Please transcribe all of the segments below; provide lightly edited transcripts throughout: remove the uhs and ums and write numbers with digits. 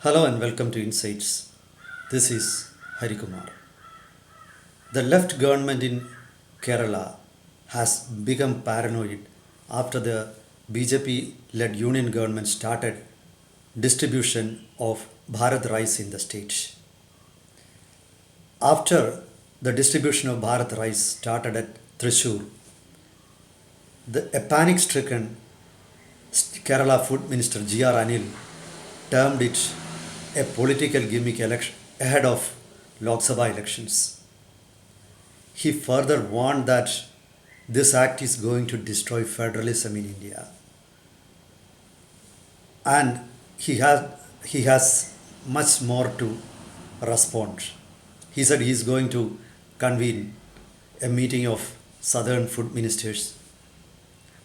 Hello and welcome to Insights. This is Hari Kumar. The left government in Kerala has become paranoid after the BJP led union government started distribution of Bharat Rice in the state. After the distribution of Bharat Rice started at Thrissur, a panic stricken Kerala Food Minister G.R. Anil termed it a political gimmick election ahead of Lok Sabha elections. He further warned that this act is going to destroy federalism in India. And he has much more to respond. He said he is going to convene a meeting of southern food ministers,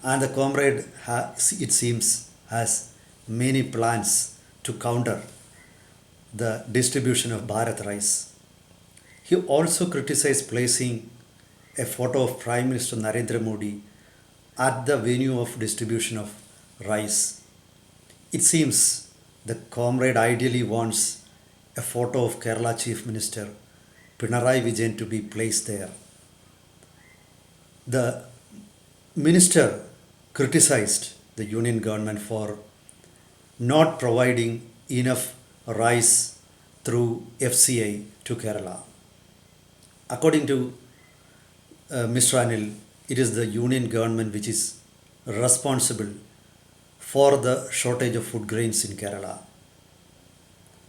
and the comrade it seems has many plans to counter the distribution of Bharat rice. He also criticized placing a photo of Prime Minister Narendra Modi at the venue of distribution of rice. It seems the comrade ideally wants a photo of Kerala Chief Minister Pinarayi Vijayan to be placed there. The minister criticized the union government for not providing enough rice through FCI to Kerala. According to Mr. Anil, it is the union government which is responsible for the shortage of food grains in Kerala.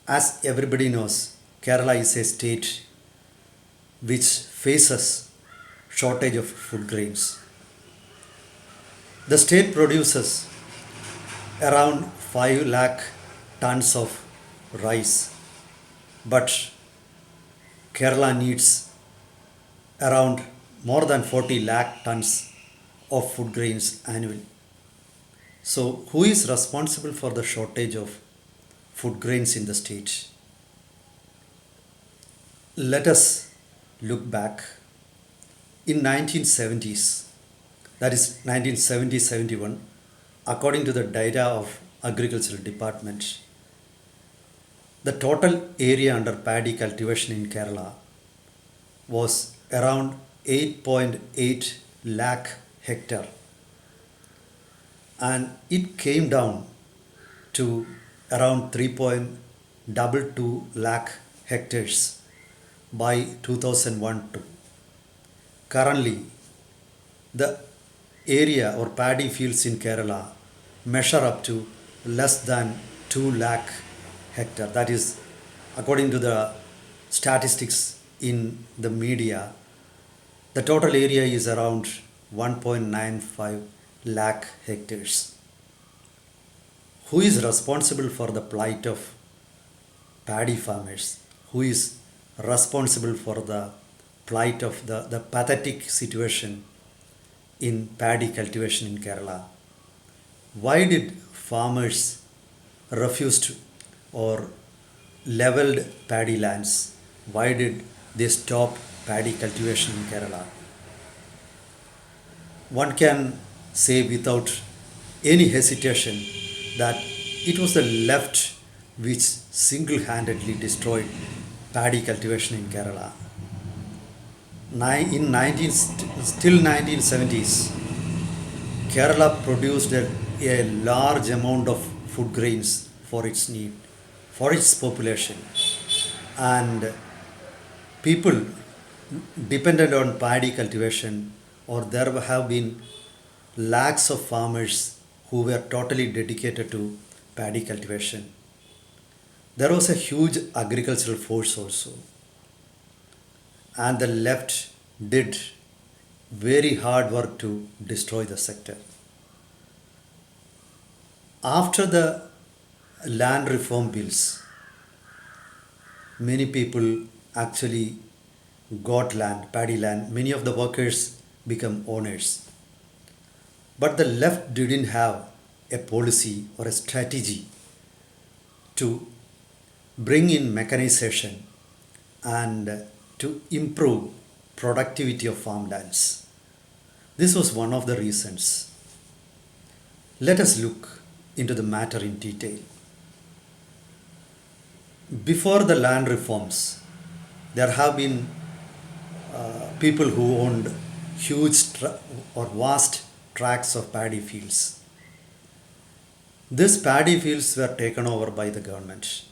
As everybody knows, Kerala is a state which faces shortage of food grains. The state produces around 5 lakh tons of rice, but Kerala needs around more than 40 lakh tons of food grains annually. So, who is responsible for the shortage of food grains in the state? Let us look back. In 1970s, that is 1970-71, according to the data of Agricultural Department, the total area under paddy cultivation in Kerala was around 8.8 lakh hectare, and it came down to around 3.22 lakh hectares by 2001-2. Currently, the area or paddy fields in Kerala measure up to less than 2 lakh hectare. That is, according to the statistics in the media, the total area is around 1.95 lakh hectares. Who is responsible for the plight of paddy farmers? Who is responsible for the plight of the pathetic situation in paddy cultivation in Kerala? Why did farmers refuse to or leveled paddy lands? Why did they stop paddy cultivation in Kerala? One can say without any hesitation that it was the left which single-handedly destroyed paddy cultivation in Kerala. Still 1970s, Kerala produced a large amount of food grains for its need, for its population, and people dependent on paddy cultivation, or there have been lakhs of farmers who were totally dedicated to paddy cultivation. There was a huge agricultural force also, and the left did very hard work to destroy the sector. After the land reform bills, many people actually got land, paddy land. Many of the workers become owners. But the left didn't have a policy or a strategy to bring in mechanization and to improve productivity of farmlands. This was one of the reasons. Let us look into the matter in detail. before the land reforms, there have been people who owned or vast tracts of paddy fields. These paddy fields were taken over by the government,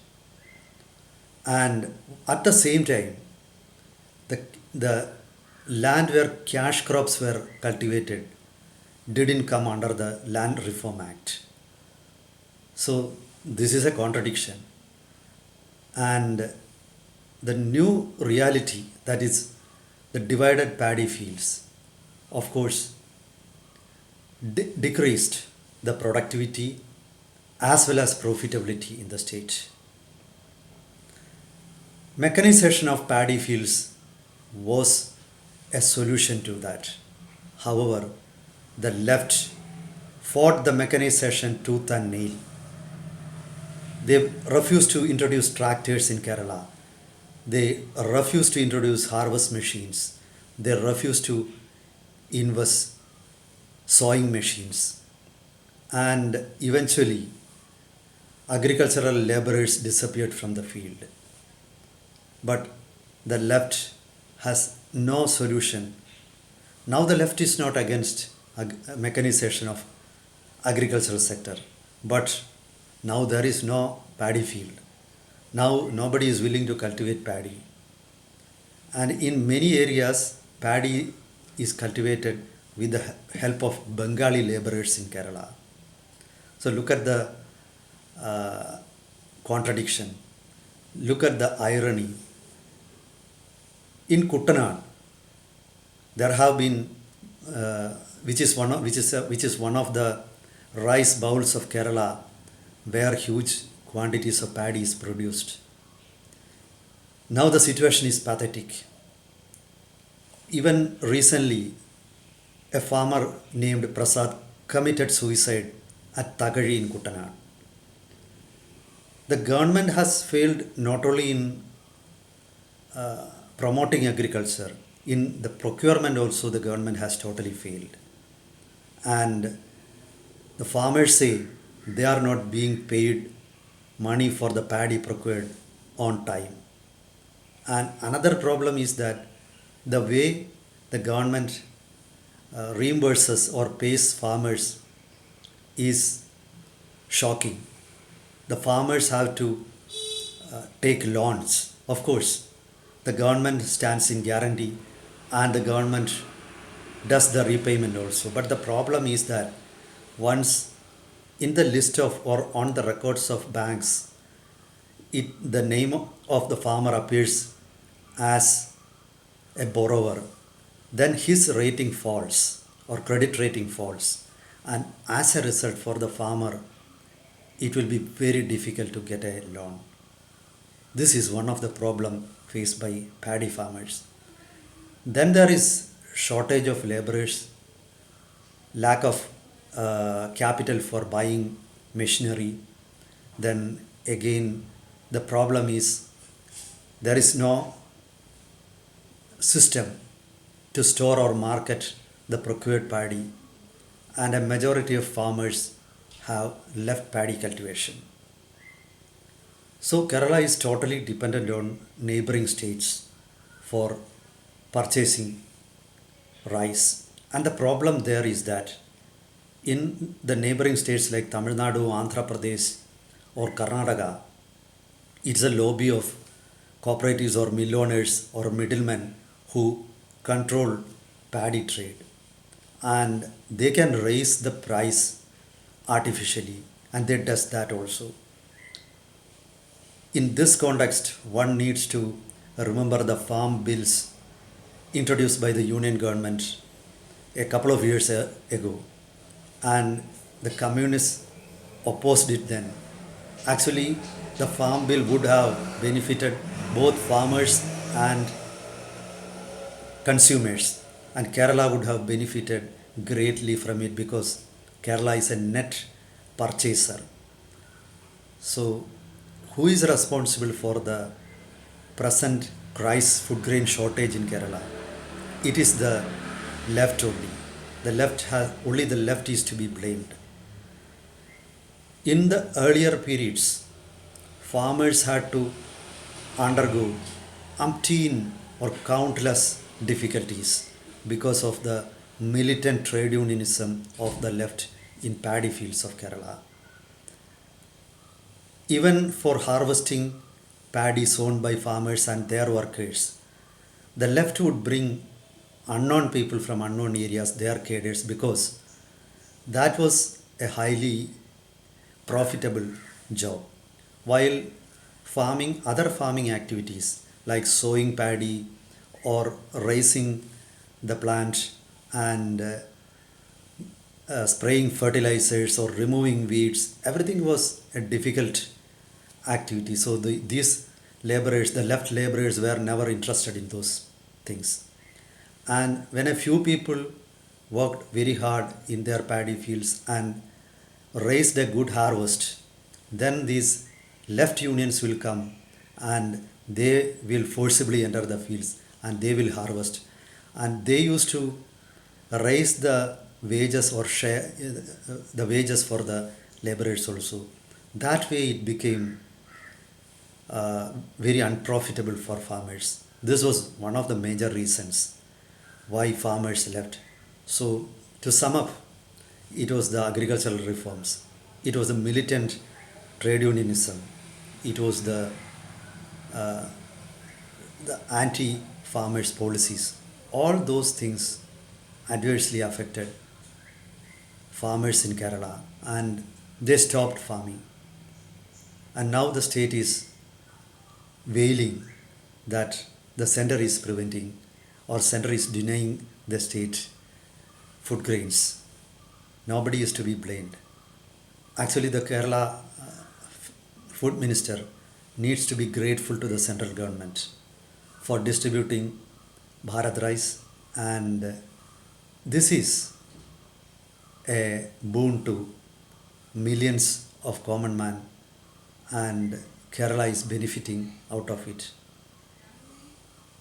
and at the same time, the land where cash crops were cultivated didn't come under the Land Reform Act. So this is a contradiction. And the new reality, that is the divided paddy fields, of course, decreased the productivity as well as profitability in the state. Mechanization of paddy fields was a solution to that. However, the left fought the mechanization tooth and nail. They refused to introduce tractors in Kerala. They refused to introduce harvest machines. They refused to invest sowing machines. And eventually, agricultural laborers disappeared from the field. But the left has no solution. Now the left is not against mechanization of agricultural sector, but now there is no paddy field. Now nobody is willing to cultivate paddy. And in many areas, paddy is cultivated with the help of Bengali laborers in Kerala. So look at the contradiction. Look at the irony. In Kuttanad, there have been, which is one of the rice bowls of Kerala, where huge quantities of paddy is produced. Now the situation is pathetic. Even recently, a farmer named Prasad committed suicide at Tagari in Kuttanad. The government has failed not only in promoting agriculture, in the procurement also the government has totally failed. And the farmers say they are not being paid money for the paddy procured on time. And another problem is that the way the government reimburses or pays farmers is shocking. The farmers have to take loans. Of course, the government stands in guarantee and the government does the repayment also. But the problem is that once in the list of or on the records of banks, the name of the farmer appears as a borrower, then his rating falls or credit rating falls. And as a result, for the farmer, it will be very difficult to get a loan. This is one of the problems faced by paddy farmers. Then there is shortage of laborers, lack of capital for buying machinery. Then again, the problem is there is no system to store or market the procured paddy, and a majority of farmers have left paddy cultivation. So Kerala is totally dependent on neighboring states for purchasing rice. And the problem there is that in the neighboring states like Tamil Nadu, Andhra Pradesh, or Karnataka, it's a lobby of cooperatives or mill owners or middlemen who control paddy trade, and they can raise the price artificially, and they does that also. In this context, one needs to remember the farm bills introduced by the union government a couple of years ago, and the communists opposed it then. Actually, the farm bill would have benefited both farmers and consumers, and Kerala would have benefited greatly from it because Kerala is a net purchaser. So, who is responsible for the present rice food grain shortage in Kerala? It is the left only. Only the left is to be blamed. In the earlier periods, farmers had to undergo umpteen or countless difficulties because of the militant trade unionism of the left in paddy fields of Kerala. Even for harvesting paddy sown by farmers and their workers, the left would bring unknown people from unknown areas, their cadres, because that was a highly profitable job. While other farming activities like sowing paddy or raising the plant and spraying fertilizers or removing weeds, everything was a difficult activity. So these laborers, the left laborers, were never interested in those things. And when a few people worked very hard in their paddy fields and raised a good harvest, then these left unions will come and they will forcibly enter the fields and they will harvest. And they used to raise the wages or share the wages for the laborers also. That way it became very unprofitable for farmers. This was one of the major reasons why farmers left. So, to sum up, it was the agricultural reforms, it was the militant trade unionism, it was the anti farmers policies. All those things adversely affected farmers in Kerala and they stopped farming. And now the state is wailing that the center is preventing or center is denying the state food grains. Nobody is to be blamed. Actually, the Kerala food minister needs to be grateful to the central government for distributing Bharat Rice, and this is a boon to millions of common man, and Kerala is benefiting out of it.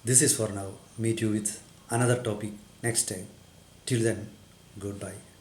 This is for now. Meet you with another topic next time. Till then, goodbye.